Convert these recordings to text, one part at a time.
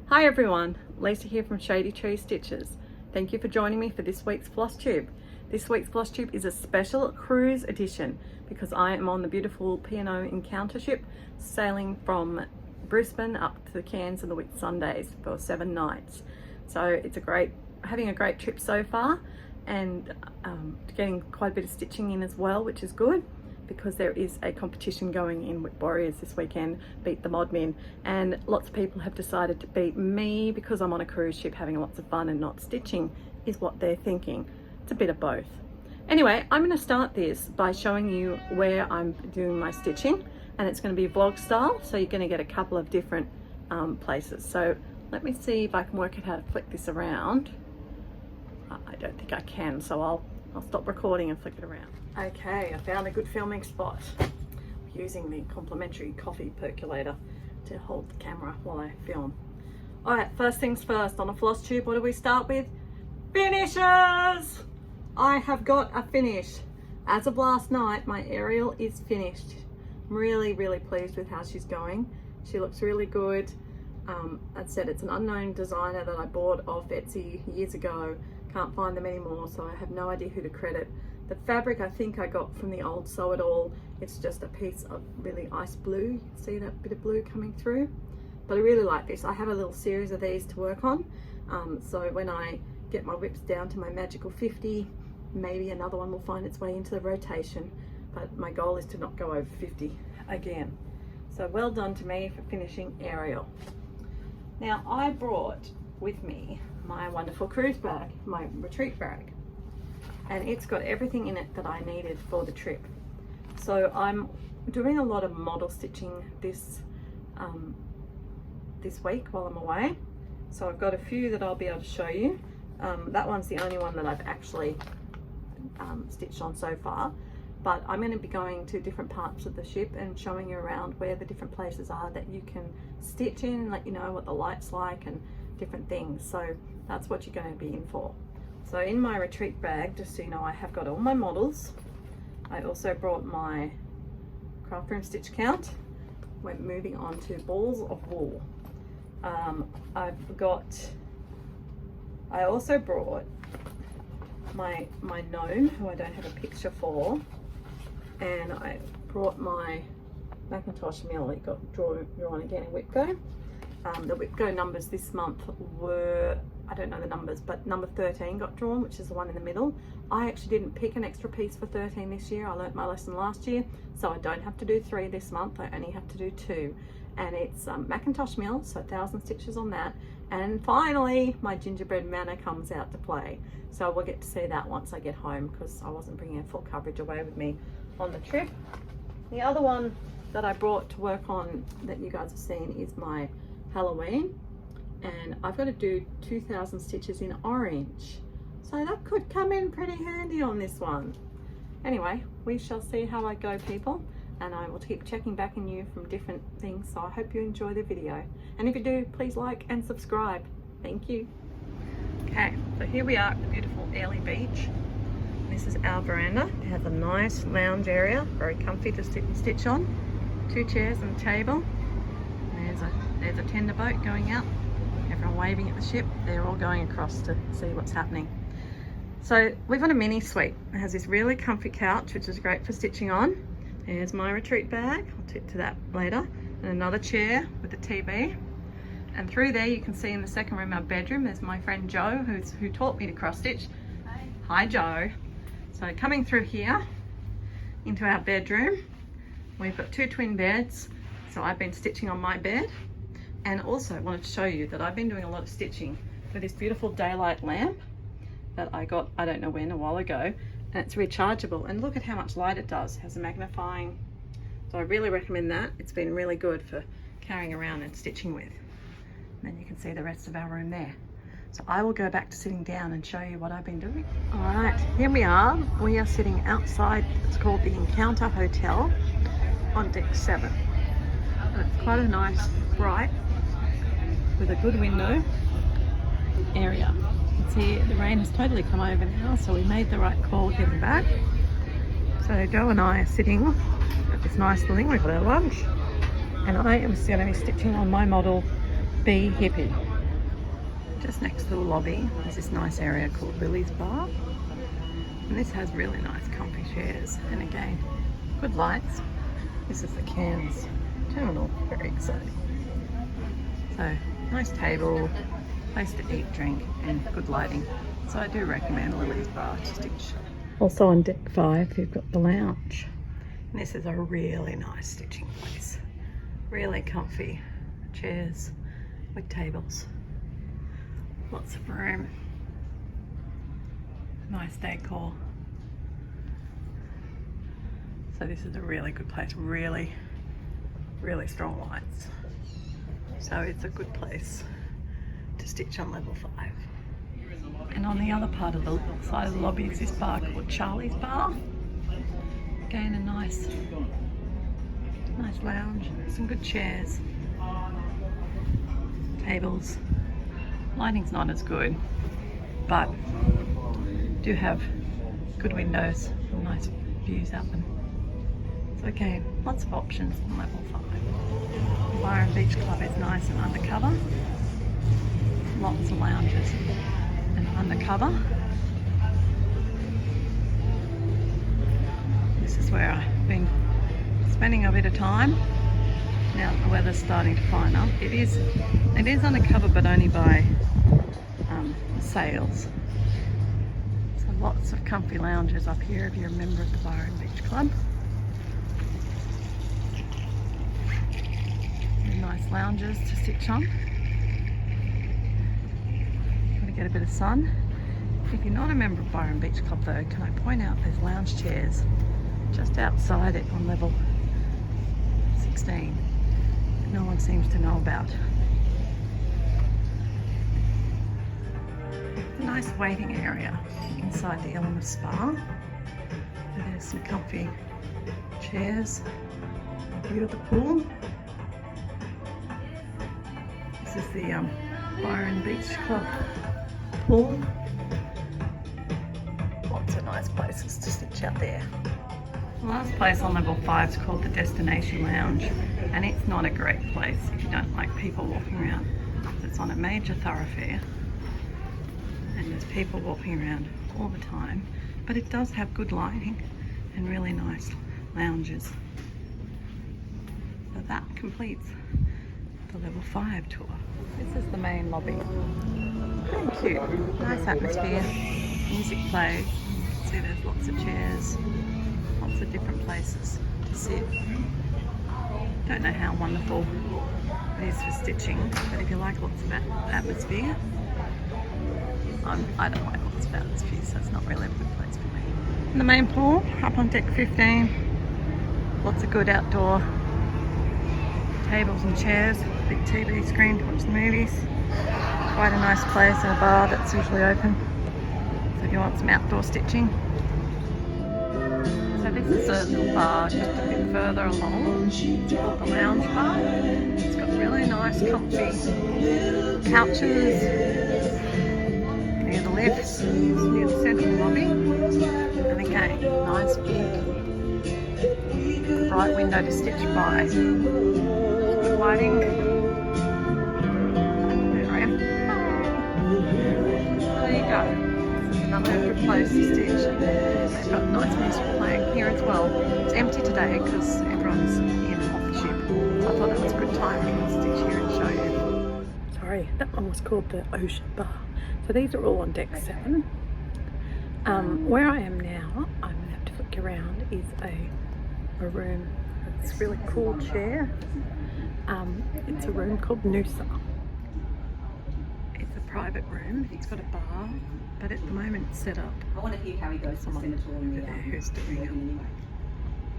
Hi everyone, Lisa here from Shady Tree Stitches. Thank you for joining me for this week's Flosstube. This week's Flosstube is a special cruise edition because I am on the beautiful P&O Encounter ship sailing from Brisbane up to the Cairns and the Whitsundays for 7 nights. So it's having a great trip so far, and getting quite a bit of stitching in as well, which is good because there is a competition going in with Warriors this weekend, Beat the Modmin, and lots of people have decided to beat me because I'm on a cruise ship having lots of fun and not stitching is what they're thinking. It's a bit of both. Anyway, I'm going to start this by showing you where I'm doing my stitching, and it's going to be vlog style, so you're going to get a couple of different places. So let me see if I can work out how to flick this around. I don't think I can, so I'll stop recording and flick it around. Okay, I found a good filming spot using the complimentary coffee percolator to hold the camera while I film. All right, first things first, on a floss tube, what do we start with? Finishes! I have got a finish. As of last night, my Ariel is finished. I'm really pleased with how she's going. She looks really good. As I said, it's an unknown designer that I bought off Etsy years ago. Can't find them anymore, so I have no idea who to credit. The fabric I think I got from the old Sew It All. It's just a piece of really ice blue. You can see that bit of blue coming through. But I really like this. I have a little series of these to work on. So when I get my whips down to my magical 50, maybe another one will find its way into the rotation. But my goal is to not go over 50 again. So well done to me for finishing Ariel. Now I brought with me my wonderful cruise bag, my retreat bag. And it's got everything in it that I needed for the trip. So I'm doing a lot of model stitching this week while I'm away. So I've got a few that I'll be able to show you. That one's the only one that I've actually stitched on so far. But I'm going to be going to different parts of the ship and showing you around where the different places are that you can stitch in, let you know what the light's like and different things. So that's what you're going to be in for. So in my retreat bag, just so you know, I have got all my models. I also brought my craft room stitch count. We're moving on to balls of wool. I also brought my gnome, who I don't have a picture for, and I brought my Macintosh mill. It got drawn again in Whipco. The Whipco numbers this month were, I don't know the numbers, but number 13 got drawn, which is the one in the middle. I actually didn't pick an extra piece for 13 this year. I learnt my lesson last year, so I don't have to do 3 this month. I only have to do 2. And it's Macintosh mill, so 1,000 stitches on that. And finally, my gingerbread manor comes out to play. So we'll get to see that once I get home, because I wasn't bringing a full coverage away with me on the trip. The other one that I brought to work on that you guys have seen is my Halloween, and I've got to do 2,000 stitches in orange, so that could come in pretty handy on this one. Anyway, we shall see how I go, people, and I will keep checking back on you from different things. So I hope you enjoy the video, and if you do, please like and subscribe. Thank you. Okay, so here we are at the beautiful Airlie Beach. This is our veranda. It has a nice lounge area, very comfy to sit and stitch on. 2 chairs and a table. There's a tender boat going out. Everyone waving at the ship. They're all going across to see what's happening. So we've got a mini suite. It has this really comfy couch, which is great for stitching on. There's my retreat bag. I'll tip to that later. And another chair with a TV. And through there you can see in the second room our bedroom. There's my friend Joe, who taught me to cross stitch. Hi Joe. So coming through here into our bedroom, we've got 2 twin beds. So I've been stitching on my bed, and also wanted to show you that I've been doing a lot of stitching with this beautiful daylight lamp that I got, I don't know when, a while ago, and it's rechargeable, and look at how much light it does. It has a magnifying, so I really recommend that. It's been really good for carrying around and stitching with. And then you can see the rest of our room there. So I will go back to sitting down and show you what I've been doing. All right, here we are. We are sitting outside. It's called the Encounter Hotel on deck 7. It's quite a nice, bright, with a good window area. You can see the rain has totally come over now, so we made the right call getting back. So Joe and I are sitting at this nice thing. We've got our lunch, and I am going to be stitching on my model Bee Hippie. Just next to the lobby is this nice area called Lily's Bar. And this has really nice comfy chairs. And again, good lights. This is the Cairns terminal, very exciting. So, nice table, place to eat, drink, and good lighting. So I do recommend Lily's Bar to stitch. Also on deck 5, you've got the lounge. And this is a really nice stitching place. Really comfy chairs with tables. Lots of room. Nice decor. So this is a really good place. Really, really strong lights. So it's a good place to stitch on level 5. And on the other part of the side of the lobby is this bar called Charlie's Bar. Again, a nice lounge, some good chairs, tables. Lighting's not as good, but do have good windows and nice views out them. So again, lots of options on level 5. The Bar and Beach Club is nice and undercover. Lots of lounges and undercover. This is where I've been spending a bit of time. Now the weather's starting to fine up. It is undercover, but only by sails. So lots of comfy lounges up here if you're a member of the Bar and Beach Club. Really nice lounges to stitch on. Got to get a bit of sun. If you're not a member of Bar and Beach Club though, can I point out there's lounge chairs just outside it on level 16 that no one seems to know about. A nice waiting area inside the Element Spa. There's some comfy chairs, view of the pool. This is the Bar and Beach Club pool. Lots of nice places to stitch out there. The last place on level 5 is called the Destination Lounge, and it's not a great place if you don't like people walking around. It's on a major thoroughfare and there's people walking around all the time, but it does have good lighting and really nice lounges. So that completes the level 5 tour. This is the main lobby. Pretty cute, nice atmosphere, music plays. See there's lots of chairs, lots of different places to sit. Don't know how wonderful it is for stitching, but if you like lots of atmosphere, I don't like lots of atmosphere, so it's not really a good place for me. In the main pool, up on deck 15, lots of good outdoor tables and chairs, big TV screen to watch the movies. Quite a nice place and a bar that's usually open, so if you want some outdoor stitching. So this is a little bar just a bit further along. It's called the Lounge Bar. It's got really nice comfy couches near the lifts, near the central lobby. And again, nice big bright window to stitch by. Good lighting. There I am. There you go. Another good place to stitch. They've got nice music playing here as well. It's empty today because everyone's in off the ship. I thought that was a good time to stitch here and show you. Sorry, that one was called the Ocean Bar. So these are all on deck 7. Where I am now, I'm going to have to flick around, is a room. It's a really cool chair. It's a room called Noosa. It's a private room. It's got a bar. But at the moment it's set up. I want to hear how he goes to Senator over there who's doing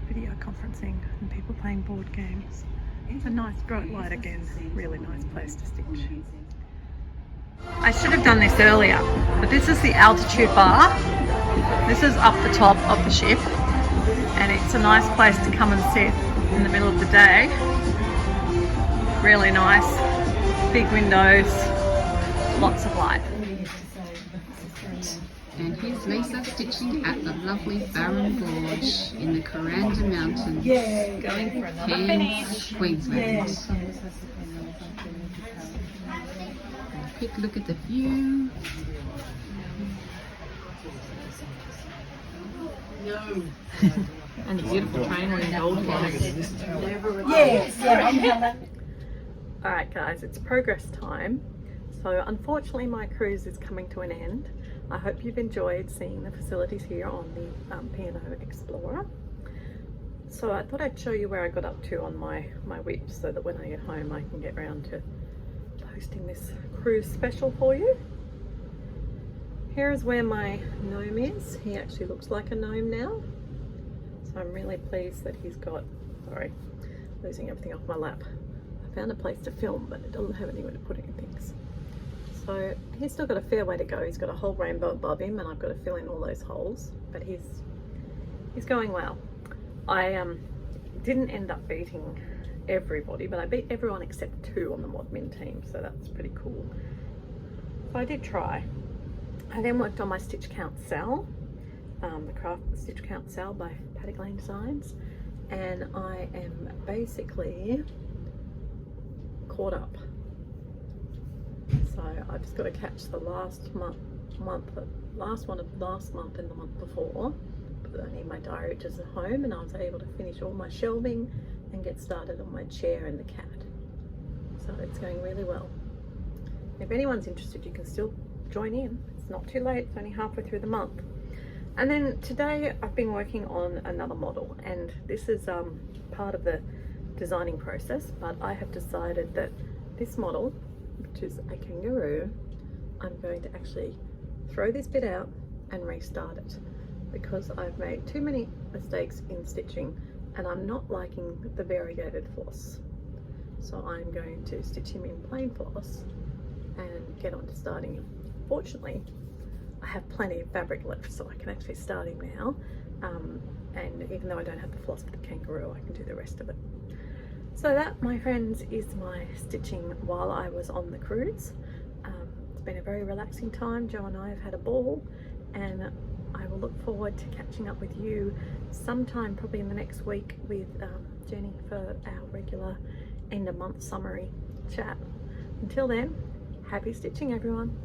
video conferencing and people playing board games. It's a nice bright light again, really nice place to stitch. I should have done this earlier, but this is the altitude bar. This is up the top of the ship and it's a nice place to come and sit in the middle of the day. Really nice, big windows, lots of light. And here's Lisa stitching at the lovely Barron Gorge in the Coranda Mountains, Going for another Cairns, Queensland. quick look at the view. And a beautiful train with gold flags. Alright guys, it's progress time. So unfortunately my cruise is coming to an end. I hope you've enjoyed seeing the facilities here on the P&O Explorer. So I thought I'd show you where I got up to on my whips so that when I get home I can get around to posting this cruise special for you. Here is where my gnome is. He actually looks like a gnome now. So I'm really pleased that he's got, sorry, losing everything off my lap. I found a place to film but it doesn't have anywhere to put anything. So he's still got a fair way to go. He's got a whole rainbow above him and I've got to fill in all those holes, but he's going well. I didn't end up beating everybody, but I beat everyone except 2 on the Modmin team, so that's pretty cool. So I did try. I then worked on my stitch count cell, the craft stitch count cell by Paddock Lane Designs, and I am basically caught up. So I've just got to catch the last month of last month and the month before. But I need my diary, which is at home, and I was able to finish all my shelving and get started on my chair and the cat. So it's going really well. If anyone's interested, you can still join in. It's not too late, it's only halfway through the month. And then today I've been working on another model, and this is part of the designing process, but I have decided that this model, which is a kangaroo, I'm going to actually throw this bit out and restart it because I've made too many mistakes in stitching and I'm not liking the variegated floss. So I'm going to stitch him in plain floss and get on to starting him. Fortunately, I have plenty of fabric left so I can actually start him now. And even though I don't have the floss for the kangaroo, I can do the rest of it. So that, my friends, is my stitching while I was on the cruise. It's been a very relaxing time. Joe and I have had a ball, and I will look forward to catching up with you sometime probably in the next week with Jenny for our regular end of month summary chat. Until then, happy stitching everyone.